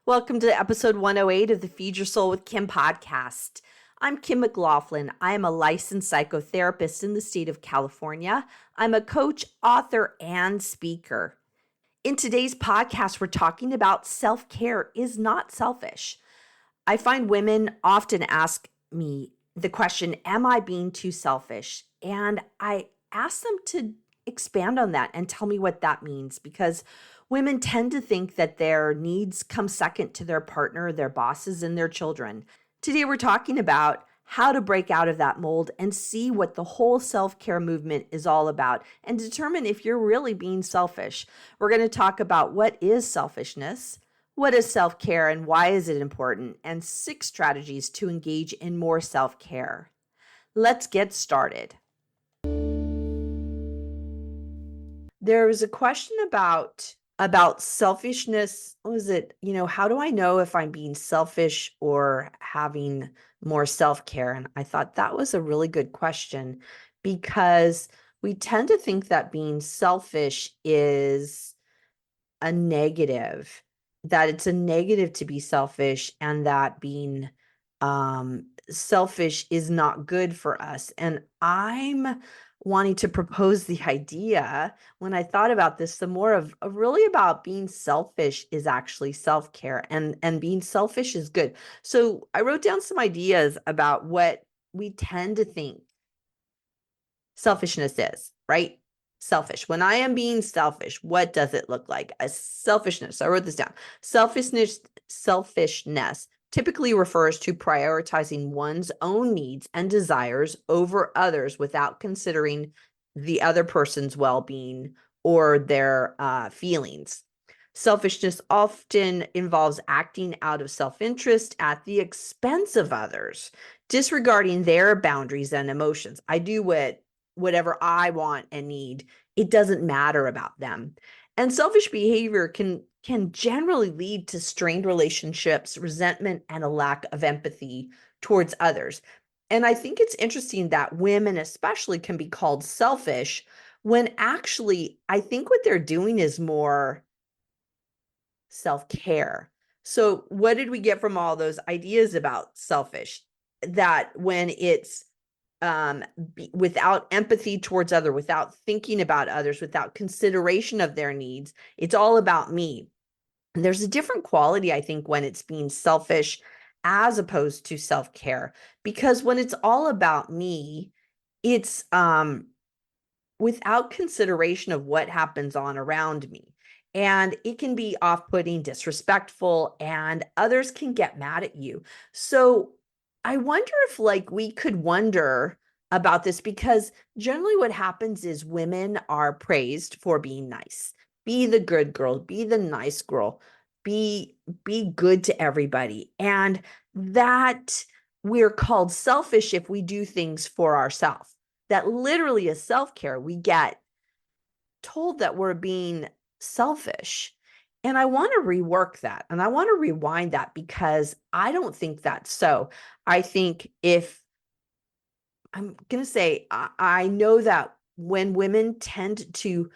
Welcome to episode 108 of the Feed Your Soul with Kim podcast. I'm Kim McLaughlin. I am a licensed psychotherapist in the state of California. I'm a coach, author, and speaker. In today's podcast, we're talking about self-care is not selfish. I find women often ask me the question, am I being too selfish? And I ask them to expand on that and tell me what that means, because women tend to think that their needs come second to their partner, their bosses, and their children. Today, we're talking about how to break out of that mold and see what the whole self-care movement is all about and determine if you're really being selfish. We're going to talk about what is selfishness, what is self-care and why is it important, and 6 strategies to engage in more self-care. Let's get started. There was a question about selfishness. What was it? How do I know if I'm being selfish or having more self-care? And I thought that was a really good question, because we tend to think that being selfish is a negative, that it's a negative to be selfish, and that being selfish is not good for us. And I'm wanting to propose the idea, when I thought about this, the more of really about being selfish is actually self-care, and being selfish is good. So I wrote down some ideas about what we tend to think selfishness is, right? Selfish. When I am being selfish, what does it look like? A selfishness. So I wrote this down. Selfishness typically refers to prioritizing one's own needs and desires over others without considering the other person's well-being or their feelings. Selfishness often involves acting out of self-interest at the expense of others, disregarding their boundaries and emotions. I do whatever I want and need. It doesn't matter about them. And selfish behavior can generally lead to strained relationships, resentment, and a lack of empathy towards others. And I think it's interesting that women especially can be called selfish, when actually I think what they're doing is more self-care. So what did we get from all those ideas about selfish? That when it's without empathy towards others, without thinking about others, without consideration of their needs, it's all about me. And there's a different quality, I think, when it's being selfish as opposed to self-care, because when it's all about me, it's without consideration of what happens on around me. And it can be off-putting, disrespectful, and others can get mad at you. So I wonder if we could wonder about this, because generally what happens is women are praised for being nice. Be the good girl, be the nice girl, be good to everybody. And that we're called selfish if we do things for ourselves. That literally is self-care. We get told that we're being selfish. And I want to rework that, and I want to rewind that, because I don't think that's so. I think I know that when women tend to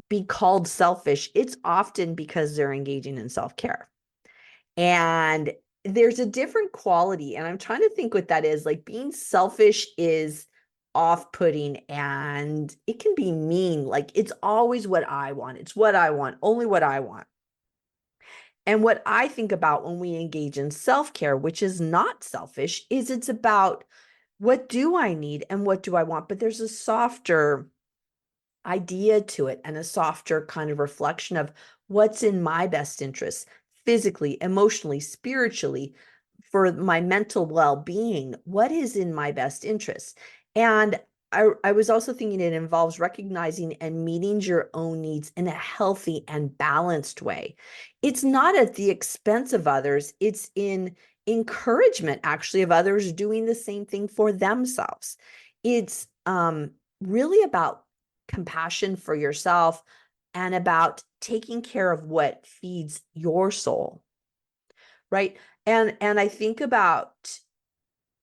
be called selfish, it's often because they're engaging in self-care. And there's a different quality, and I'm trying to think what that is. Like, being selfish is off-putting, and it can be mean. Like, it's always what I want. It's what I want, only what I want. And what I think about when we engage in self-care, which is not selfish, is it's about what do I need and what do I want? But there's a softer idea to it, and a softer kind of reflection of what's in my best interest, physically, emotionally, spiritually, for my mental well-being. What is in my best interest? And I was also thinking it involves recognizing and meeting your own needs in a healthy and balanced way. It's not at the expense of others. It's in encouragement, actually, of others doing the same thing for themselves. It's really about compassion for yourself and about taking care of what feeds your soul, right? And I think about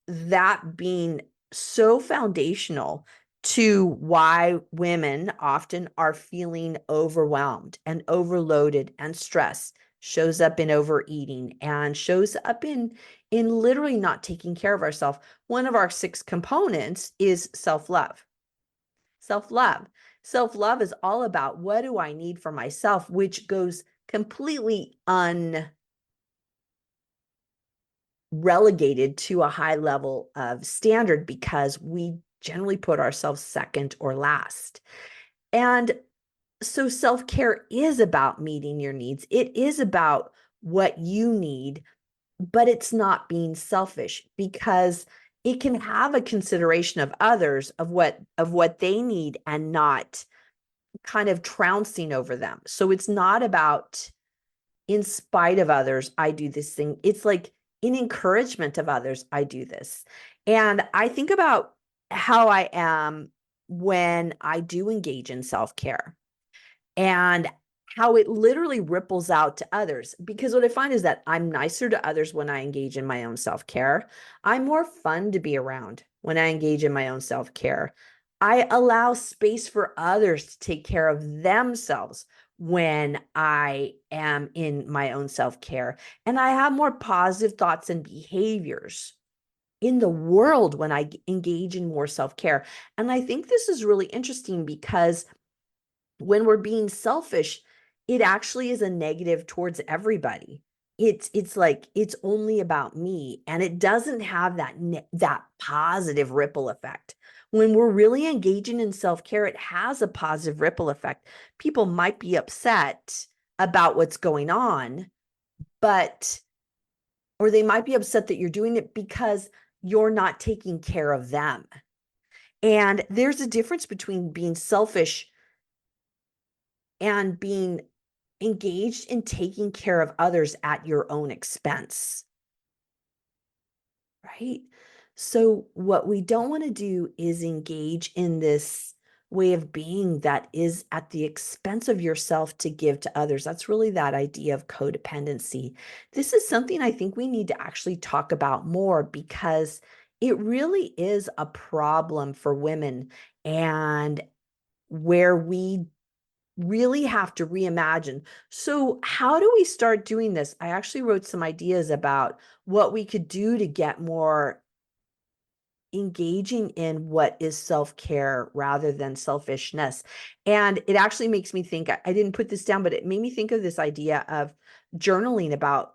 that being so foundational to why women often are feeling overwhelmed and overloaded and stressed, shows up in overeating, and shows up in literally not taking care of ourselves. One of our 6 components is self-love. Self-love. Self-love is all about what do I need for myself, which goes completely unrelegated to a high level of standard because we generally put ourselves second or last. And so self-care is about meeting your needs. It is about what you need, but it's not being selfish because it can have a consideration of others of what they need and not kind of trouncing over them. So it's not about in spite of others, I do this thing. It's like in encouragement of others, I do this. And I think about how I am when I do engage in self-care and how it literally ripples out to others. Because what I find is that I'm nicer to others when I engage in my own self-care. I'm more fun to be around when I engage in my own self-care. I allow space for others to take care of themselves when I am in my own self-care. And I have more positive thoughts and behaviors in the world when I engage in more self-care. And I think this is really interesting because when we're being selfish, it actually is a negative towards everybody. It's like it's only about me, and it doesn't have that positive ripple effect. When we're really engaging in self-care, it has a positive ripple effect. People might be upset about what's going on, but or they might be upset that you're doing it because you're not taking care of them. And there's a difference between being selfish and being engaged in taking care of others at your own expense, right? So, what we don't want to do is engage in this way of being that is at the expense of yourself to give to others. That's really that idea of codependency. This is something I think we need to actually talk about more because it really is a problem for women and where we really have to reimagine. So, how do we start doing this? I actually wrote some ideas about what we could do to get more engaging in what is self-care rather than selfishness. And it actually makes me think, I didn't put this down, but it made me think of this idea of journaling about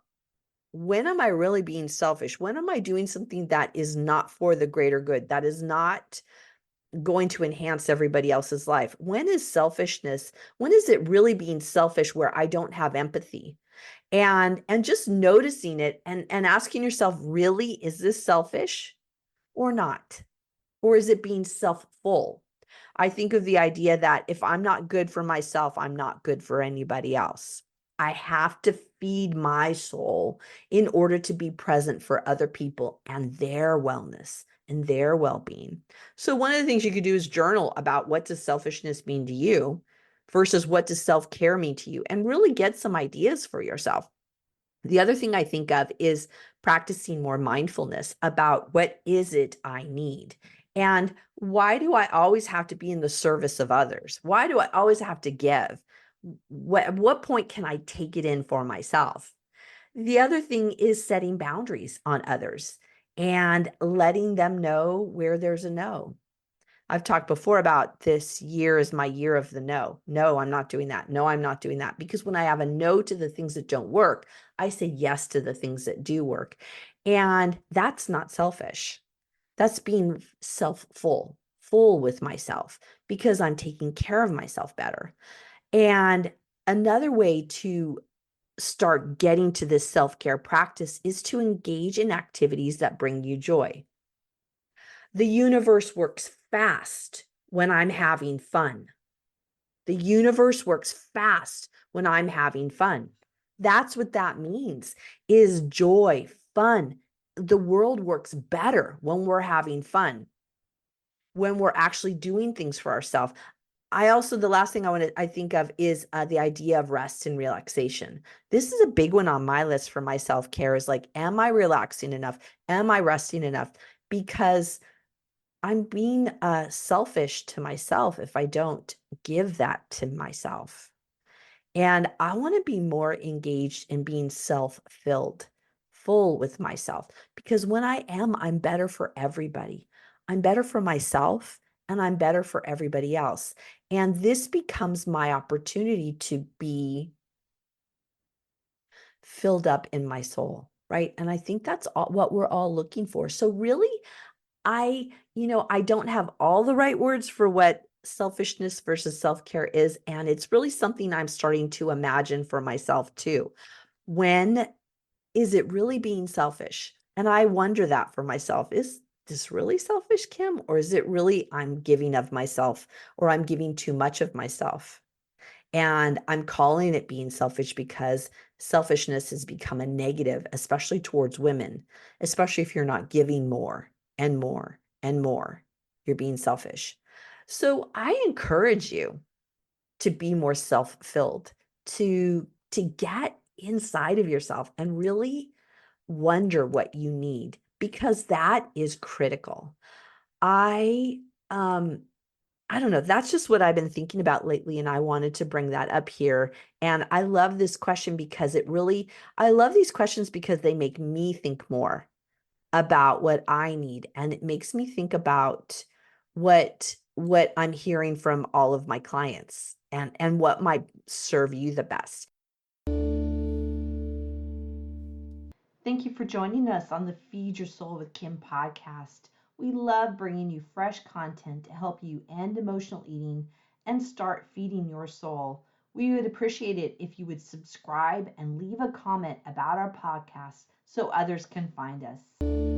when am I really being selfish? When am I doing something that is not for the greater good, that is not going to enhance everybody else's life? When is selfishness? When is it really being selfish where I don't have empathy? And just noticing it and asking yourself, really, is this selfish or not? Or is it being self-full? I think of the idea that if I'm not good for myself, I'm not good for anybody else. I have to feed my soul in order to be present for other people and their wellness and their well-being. So one of the things you could do is journal about what does selfishness mean to you versus what does self-care mean to you, and really get some ideas for yourself. The other thing I think of is practicing more mindfulness about what is it I need? And why do I always have to be in the service of others? Why do I always have to give? At what point can I take it in for myself? The other thing is setting boundaries on others and letting them know where there's a no. I've talked before about this year is my year of the no. No, I'm not doing that. No, I'm not doing that. Because when I have a no to the things that don't work, I say yes to the things that do work. And that's not selfish. That's being full with myself because I'm taking care of myself better. And another way to start getting to this self-care practice is to engage in activities that bring you joy. The universe works fast when I'm having fun. The universe works fast when I'm having fun. That's what that means, is joy, fun. The world works better when we're having fun, when we're actually doing things for ourselves. The last thing I think of is the idea of rest and relaxation. This is a big one on my list for my self-care, is like, am I relaxing enough? Am I resting enough? Because I'm being selfish to myself if I don't give that to myself. And I want to be more engaged in being self-filled, full with myself. Because when I am, I'm better for everybody. I'm better for myself and I'm better for everybody else. And this becomes my opportunity to be filled up in my soul, right? And I think that's what we're all looking for. So really, I don't have all the right words for what selfishness versus self-care is, and it's really something I'm starting to imagine for myself too. When is it really being selfish? And I wonder that for myself. Is this really selfish, Kim? Or is it really I'm giving of myself or I'm giving too much of myself? And I'm calling it being selfish because selfishness has become a negative, especially towards women, especially if you're not giving more and more and more. You're being selfish. So I encourage you to be more self-filled, to get inside of yourself and really wonder what you need because that is critical. I um I don't know. That's just what I've been thinking about lately, and I wanted to bring that up here. And I love this question because I love these questions because they make me think more about what I need. And it makes me think about what I'm hearing from all of my clients and what might serve you the best. Thank you for joining us on the Feed Your Soul with Kim podcast. We love bringing you fresh content to help you end emotional eating and start feeding your soul. We would appreciate it if you would subscribe and leave a comment about our podcast so others can find us.